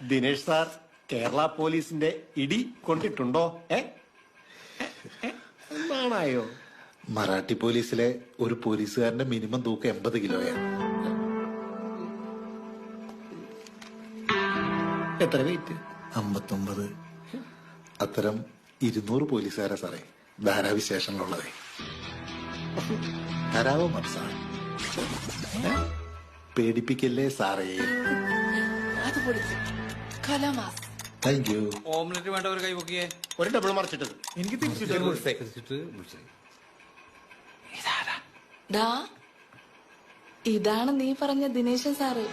Dinesh sir Kerala പോലീസിന്റെ ഇടി കൊണ്ടിട്ടുണ്ടോ? എന്താണായോ? മറാഠി പോലീസിലെ ഒരു പോലീസുകാരന്റെ മിനിമം തൂക്കം 80 കിലോയാണ്. എത്ര വെയിറ്റ്? 59. അത്തരം 200 പോലീസുകാരാ സാറേ ധാരാവിശേഷങ്ങളുള്ളതേ. തരാവോ മനസ്സാ? പേടിപ്പിക്കല്ലേ സാറേ. Thank you. ഓംലെറ്റ് വേണ്ട ഒരു കൈ പൊക്കിയേ. ഒരു ഡബിൾ മറിച്ചിട്ടത്. എനിക്ക് തിരിച്ചിട്ട് ഇതാണ് നീ പറഞ്ഞ ദിനേശൻ സാറ്.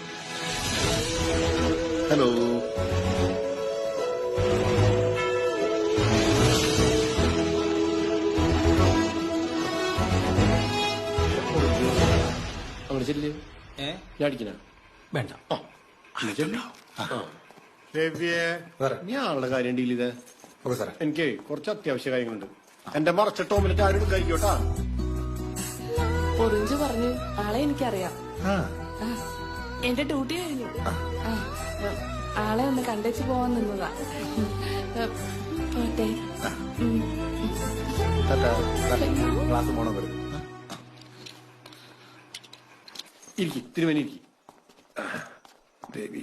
ഹലോ. അങ്ങനെ ചെല്ലേ. ഞാൻ അടിക്കണ വേണ്ട. ഞാൻ ആളുടെ കാര്യം ഡീൽ ചെയ്തേ. എനിക്ക് കുറച്ച് അത്യാവശ്യ കാര്യങ്ങളുണ്ട്. എന്റെ മറച്ചിട്ട് ഓംലെറ്റ് ആരും കഴിക്കോട്ടാ. പൊറിഞ്ചു പറഞ്ഞു ആളെ എനിക്കറിയാം. എന്റെ ഡ്യൂട്ടി കഴിഞ്ഞു. ആളെ ഒന്ന് കണ്ടേച്ച് പോവാൻ നിന്നതാ. പോട്ടെ. ക്ലാസ് പോണോ? ഇരിക്കും തിരുവനി ദേവി.